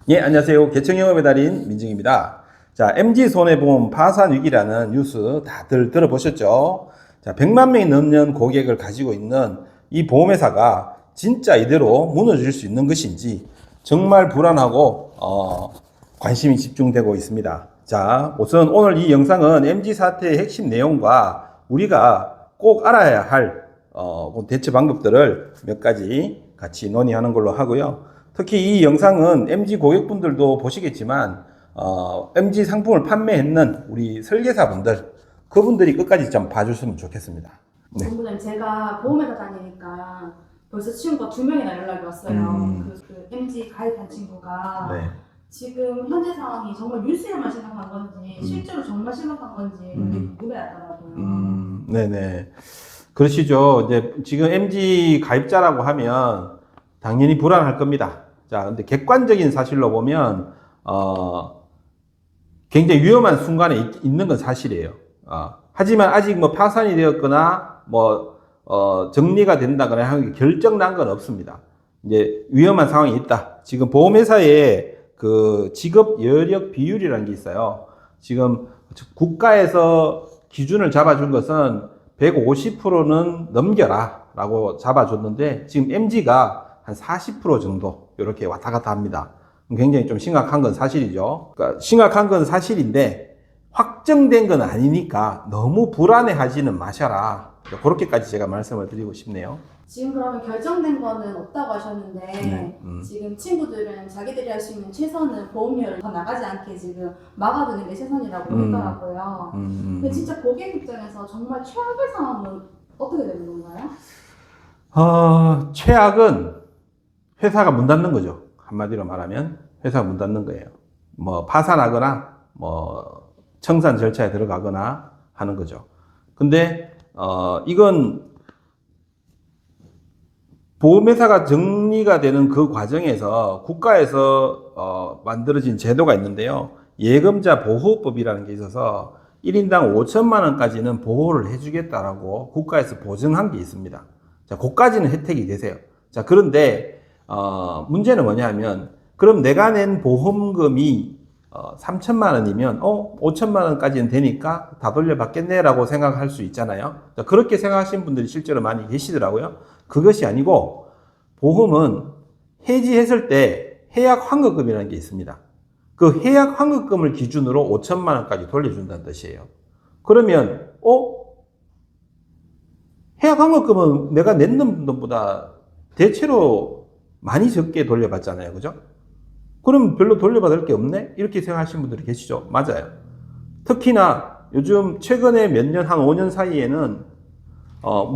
예, 안녕하세요. 개척영업의 달인 민증입니다. 자, MG손해보험 파산위기라는 뉴스 다들 들어보셨죠? 자, 100만 명이 넘는 고객을 가지고 있는 이 보험회사가 진짜 이대로 무너질 수 있는 것인지 정말 불안하고 관심이 집중되고 있습니다. 자, 우선 오늘 이 영상은 MG사태의 핵심 내용과 우리가 꼭 알아야 할 대처 방법들을 몇 가지 같이 논의하는 걸로 하고요. 특히 이 영상은 MG 고객분들도 보시겠지만 MG 상품을 판매했는 우리 설계사분들 그분들이 끝까지 좀 봐주시면 좋겠습니다. 네. 전부는 제가 보험회사 다니니까 벌써 친구가 2명이나 연락이 왔어요. 그 MG 가입한 친구가 네. 지금 현재 상황이 정말 뉴스에만 심각한 건지 실제로 정말 심각한 건지 되게 궁금해하더라고요. 네네. 그러시죠. 이제 지금 MG 가입자라고 하면 당연히 불안할 겁니다. 자, 근데 객관적인 사실로 보면 굉장히 위험한 순간에 있는 건 사실이에요. 하지만 아직 뭐 파산이 되었거나 정리가 된다거나 하는 게 결정 난 건 없습니다. 이제 위험한 상황이 있다. 지금 보험회사에 그 직업 여력 비율이라는 게 있어요. 지금 국가에서 기준을 잡아준 것은 150%는 넘겨라 라고 잡아줬는데 지금 MG가 한 40% 정도 이렇게 왔다 갔다 합니다. 굉장히 좀 심각한 건 사실이죠. 그러니까 심각한 건 사실인데 확정된 건 아니니까 너무 불안해 하지는 마셔라. 그렇게까지 제가 말씀을 드리고 싶네요. 지금 그러면 결정된 거는 없다고 하셨는데 지금 친구들은 자기들이 할 수 있는 최선은 보험료를 더 나가지 않게 지금 막아두는 게 최선이라고 했더라고요. 근데 진짜 고객 입장에서 정말 최악의 상황은 어떻게 되는 건가요? 최악은 회사가 문 닫는 거죠. 한마디로 말하면 회사가 문 닫는 거예요. 뭐 파산하거나 뭐 청산 절차에 들어가거나 하는 거죠. 근데 이건 보험회사가 정리가 되는 그 과정에서 국가에서 만들어진 제도가 있는데요. 예금자 보호법이라는 게 있어서 1인당 5천만 원까지는 보호를 해주겠다라고 국가에서 보증한 게 있습니다. 자, 그까지는 혜택이 되세요. 자, 그런데 문제는 뭐냐면 그럼 내가 낸 보험금이 3천만 원이면 5천만 원까지는 되니까 다 돌려받겠네라고 생각할 수 있잖아요. 자, 그렇게 생각하시는 분들이 실제로 많이 계시더라고요. 그것이 아니고 보험은 해지했을 때 해약 환급금이라는 게 있습니다. 그 해약 환급금을 기준으로 5천만 원까지 돌려준다는 뜻이에요. 그러면 해약 환급금은 내가 냈는 돈보다 대체로 많이 적게 돌려받잖아요. 그죠? 그럼 별로 돌려받을 게 없네? 이렇게 생각하시는 분들이 계시죠? 맞아요. 특히나 요즘 최근에 몇 년, 한 5년 사이에는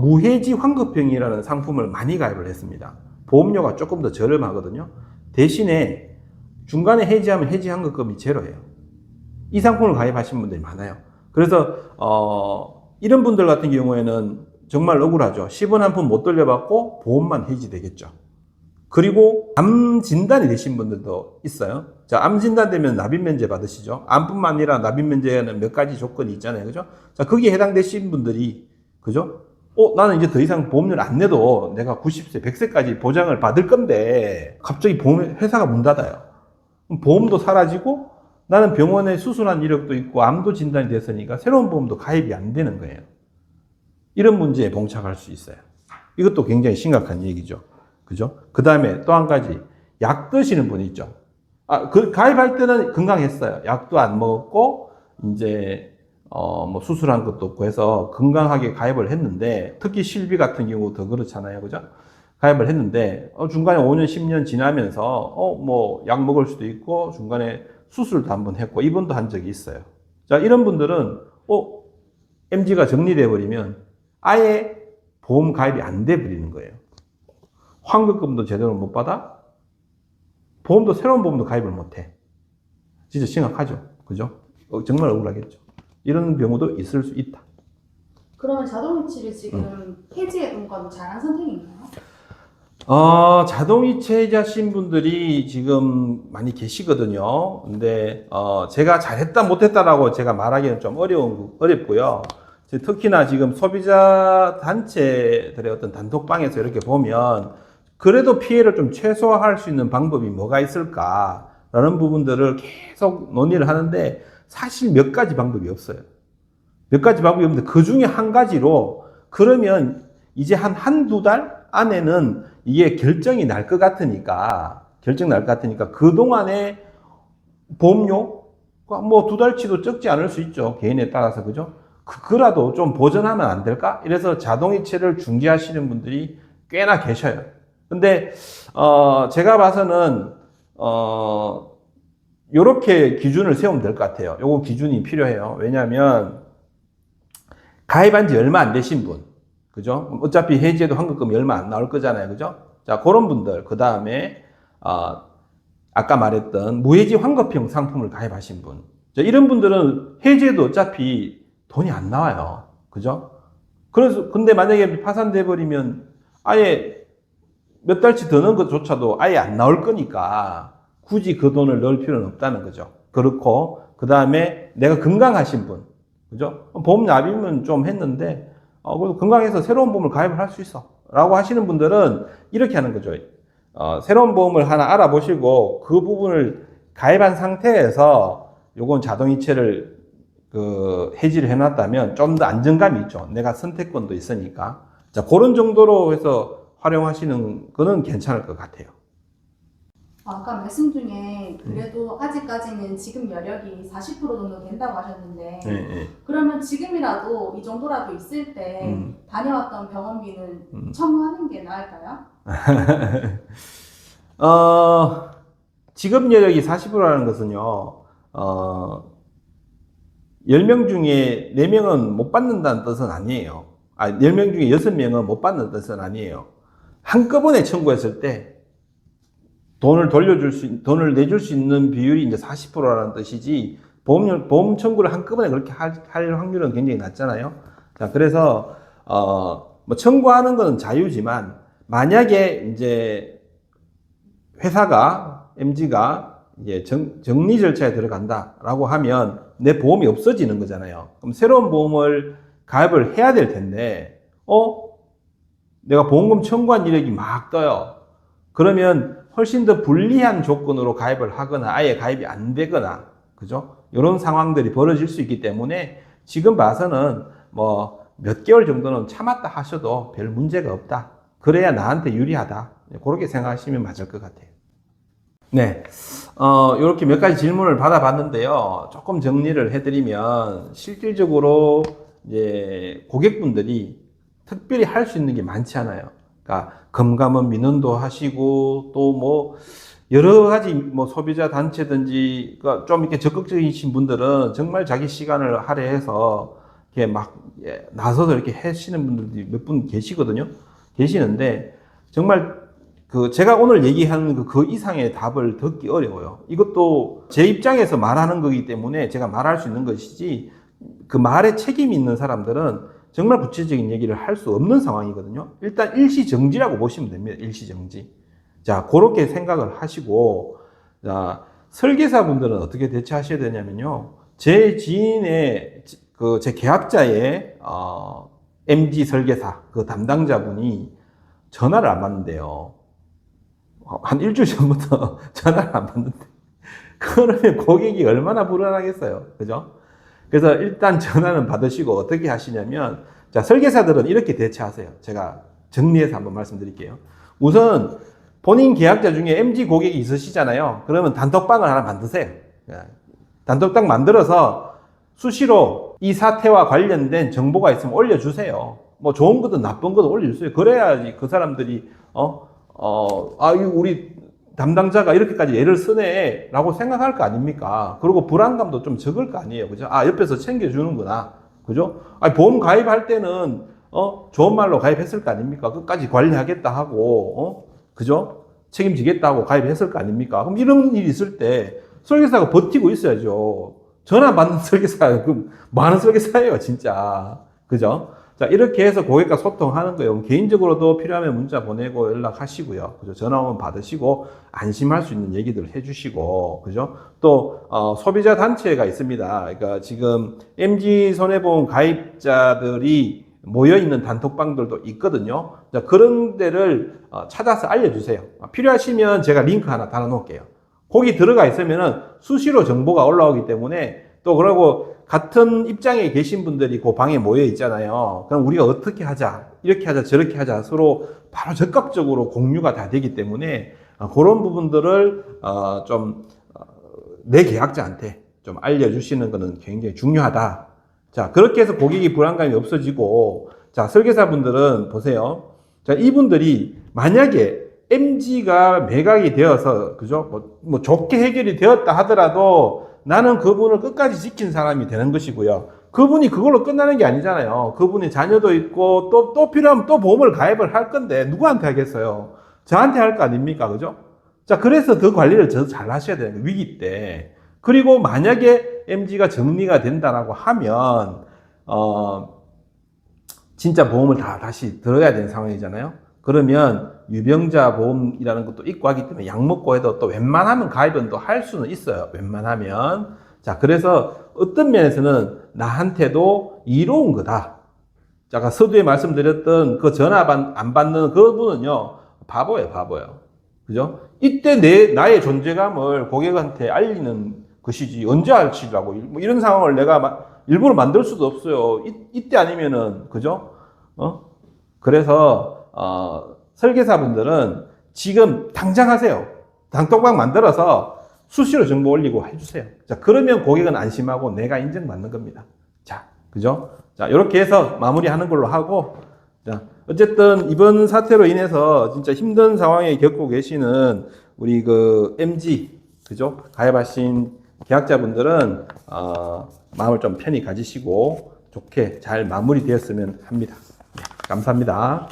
무해지 환급형이라는 상품을 많이 가입을 했습니다. 보험료가 조금 더 저렴하거든요. 대신에 중간에 해지하면 해지 환급금이 제로예요. 이 상품을 가입하신 분들이 많아요. 그래서 이런 분들 같은 경우에는 정말 억울하죠. 10원 한 푼 못 돌려받고 보험만 해지되겠죠. 그리고 암 진단이 되신 분들도 있어요. 자, 암 진단 되면 납입 면제 받으시죠. 암뿐만 아니라 납입 면제에는 몇 가지 조건이 있잖아요. 그죠? 자, 거기에 해당되신 분들이 그죠? 나는 이제 더 이상 보험료를 안 내도 내가 90세, 100세까지 보장을 받을 건데 갑자기 회사가 문 닫아요. 보험도 사라지고 나는 병원에 수술한 이력도 있고 암도 진단이 됐으니까 새로운 보험도 가입이 안 되는 거예요. 이런 문제에 봉착할 수 있어요. 이것도 굉장히 심각한 얘기죠. 그죠? 그 다음에 또 한 가지, 약 드시는 분 있죠. 가입할 때는 건강했어요. 약도 안 먹었고, 이제, 뭐 수술한 것도 없고 해서 건강하게 가입을 했는데, 특히 실비 같은 경우 더 그렇잖아요. 그죠? 가입을 했는데, 중간에 5년, 10년 지나면서, 뭐, 약 먹을 수도 있고, 중간에 수술도 한번 했고, 입원도 한 적이 있어요. 자, 이런 분들은, MG가 정리돼 버리면 아예 보험 가입이 안 돼 버리는 거예요. 환급금도 제대로 못 받아? 보험도 새로운 보험도 가입을 못 해. 진짜 심각하죠. 그죠? 정말 억울하겠죠. 이런 경우도 있을 수 있다. 그러면 자동이체를 지금 해지해둔 건 잘한 선택인가요? 자동이체 해지하신 분들이 지금 많이 계시거든요. 근데, 제가 잘했다, 못했다라고 제가 말하기는 좀 어렵고요. 특히나 지금 소비자 단체들의 어떤 단톡방에서 이렇게 보면, 그래도 피해를 좀 최소화할 수 있는 방법이 뭐가 있을까? 라는 부분들을 계속 논의를 하는데 사실 몇 가지 방법이 없어요. 몇 가지 방법이 없는데 그 중에 한 가지로 그러면 이제 한두 달 안에는 이게 결정이 날 것 같으니까 그동안에 보험료 뭐 2달치도 적지 않을 수 있죠. 개인에 따라서 그죠? 그거라도 좀 보전하면 안 될까? 이래서 자동이체를 중지하시는 분들이 꽤나 계셔요. 근데 제가 봐서는 요렇게 기준을 세우면 될 것 같아요. 요거 기준이 필요해요. 왜냐하면 가입한 지 얼마 안 되신 분, 그죠? 어차피 해지해도 환급금이 얼마 안 나올 거잖아요, 그죠? 자, 그런 분들, 그 다음에 아까 말했던 무해지 환급형 상품을 가입하신 분, 자, 이런 분들은 해지해도 어차피 돈이 안 나와요, 그죠? 그래서 근데 만약에 파산돼 버리면 아예 몇 달치 더 넣은 것조차도 아예 안 나올 거니까 굳이 그 돈을 넣을 필요는 없다는 거죠. 그렇고 그 다음에 내가 건강하신 분, 그죠? 보험 납입은 좀 했는데 그래도 건강해서 새로운 보험을 가입을 할 수 있어 라고 하시는 분들은 이렇게 하는 거죠. 새로운 보험을 하나 알아보시고 그 부분을 가입한 상태에서 요건 자동이체를 해지를 해놨다면 좀 더 안정감이 있죠. 내가 선택권도 있으니까. 자, 그런 정도로 해서 활용하시는 거는 괜찮을 것 같아요. 아까 말씀 중에 그래도 아직까지는 지금 여력이 40% 정도 된다고 하셨는데 네. 그러면 지금이라도 이 정도라도 있을 때 다녀왔던 병원비는 청구하는 게 나을까요? 지급 여력이 40%라는 것은요, 10명 중에 4명은 못 받는다는 뜻은 아니에요. 10명 중에 6명은 못 받는 뜻은 아니에요. 한꺼번에 청구했을 때 돈을 내줄 수 있는 비율이 이제 40%라는 뜻이지, 보험 청구를 한꺼번에 그렇게 할 확률은 굉장히 낮잖아요. 자, 그래서, 뭐 청구하는 것은 자유지만, 만약에 이제 회사가, MG가 이제 정리 절차에 들어간다라고 하면 내 보험이 없어지는 거잖아요. 그럼 새로운 보험을 가입을 해야 될 텐데, 내가 보험금 청구한 이력이 막 떠요. 그러면 훨씬 더 불리한 조건으로 가입을 하거나 아예 가입이 안 되거나, 그죠? 이런 상황들이 벌어질 수 있기 때문에 지금 봐서는 뭐 몇 개월 정도는 참았다 하셔도 별 문제가 없다. 그래야 나한테 유리하다. 그렇게 생각하시면 맞을 것 같아요. 네. 이렇게 몇 가지 질문을 받아봤는데요. 조금 정리를 해드리면 실질적으로 이제 고객분들이 특별히 할 수 있는 게 많지 않아요. 그러니까 금감원 민원도 하시고 또 뭐 여러 가지 뭐 소비자 단체든지 그러니까 좀 이렇게 적극적이신 분들은 정말 자기 시간을 할애해서 이렇게 막 나서서 이렇게 하시는 분들이 몇 분 계시는데 정말 제가 오늘 얘기하는 그 이상의 답을 듣기 어려워요. 이것도 제 입장에서 말하는 거기 때문에 제가 말할 수 있는 것이지 그 말에 책임이 있는 사람들은 정말 구체적인 얘기를 할 수 없는 상황이거든요. 일단 일시정지라고 보시면 됩니다. 일시정지. 자, 그렇게 생각을 하시고, 자, 설계사분들은 어떻게 대처하셔야 되냐면요. 제 지인의, 제 계약자의, MG 설계사, 그 담당자분이 전화를 안 받는데요. 한 일주일 전부터 전화를 안 받는데. 그러면 고객이 얼마나 불안하겠어요. 그죠? 그래서 일단 전화는 받으시고 어떻게 하시냐면, 자, 설계사들은 이렇게 대처하세요. 제가 정리해서 한번 말씀드릴게요. 우선 본인 계약자 중에 MG 고객이 있으시잖아요. 그러면 단톡방을 하나 만드세요. 단톡방 만들어서 수시로 이 사태와 관련된 정보가 있으면 올려주세요. 뭐 좋은 거든 나쁜 거든 올려주세요. 그래야지 그 사람들이 우리 담당자가 이렇게까지 애를 쓰네 라고 생각할 거 아닙니까? 그리고 불안감도 좀 적을 거 아니에요. 그죠? 옆에서 챙겨주는구나. 그죠? 보험 가입할 때는 좋은 말로 가입했을 거 아닙니까? 끝까지 관리하겠다 하고 그죠? 책임지겠다 하고 가입했을 거 아닙니까? 그럼 이런 일이 있을 때 설계사가 버티고 있어야죠. 전화 받는 설계사가 많은 설계사예요, 진짜. 그죠? 자, 이렇게 해서 고객과 소통하는 거예요. 개인적으로도 필요하면 문자 보내고 연락하시고요. 그죠? 전화 오면 받으시고 안심할 수 있는 얘기들을 해주시고, 그죠? 또 소비자 단체가 있습니다. 그러니까 지금 MG 손해보험 가입자들이 모여 있는 단톡방들도 있거든요. 자, 그런 데를 찾아서 알려주세요. 필요하시면 제가 링크 하나 달아놓을게요. 거기 들어가 있으면은 수시로 정보가 올라오기 때문에 또 그러고 같은 입장에 계신 분들이 그 방에 모여 있잖아요. 그럼 우리가 어떻게 하자, 이렇게 하자, 저렇게 하자 서로 바로 적극적으로 공유가 다 되기 때문에 그런 부분들을 좀 내 계약자한테 좀 알려주시는 것은 굉장히 중요하다. 자, 그렇게 해서 고객이 불안감이 없어지고, 자, 설계사분들은 보세요. 자, 이분들이 만약에 MG가 매각이 되어서, 그죠? 뭐 좋게 해결이 되었다 하더라도 나는 그분을 끝까지 지킨 사람이 되는 것이고요. 그분이 그걸로 끝나는 게 아니잖아요. 그분이 자녀도 있고, 또 필요하면 또 보험을 가입을 할 건데, 누구한테 하겠어요? 저한테 할 거 아닙니까? 그죠? 자, 그래서 그 관리를 더 잘 하셔야 되는 거예요. 위기 때. 그리고 만약에 MG가 정리가 된다라고 하면, 진짜 보험을 다시 들어야 되는 상황이잖아요. 그러면 유병자 보험이라는 것도 있고 하기 때문에 약 먹고 해도 또 웬만하면 가입은 또 할 수는 있어요. 웬만하면. 자, 그래서 어떤 면에서는 나한테도 이로운 거다. 자, 아까 서두에 말씀드렸던 그 전화 안 받는 그분은요, 바보예요. 그죠? 이때 나의 존재감을 고객한테 알리는 것이지, 언제 알치라고. 뭐 이런 상황을 내가 일부러 만들 수도 없어요. 이때 아니면은, 그죠? 그래서, 설계사분들은 지금 당장 하세요. 단톡방 만들어서 수시로 정보 올리고 해주세요. 자, 그러면 고객은 안심하고 내가 인정받는 겁니다. 자, 그죠? 자, 이렇게 해서 마무리하는 걸로 하고, 자, 어쨌든 이번 사태로 인해서 진짜 힘든 상황에 겪고 계시는 우리 그 MG, 그죠? 가입하신 계약자분들은, 마음을 좀 편히 가지시고 좋게 잘 마무리되었으면 합니다. 네, 감사합니다.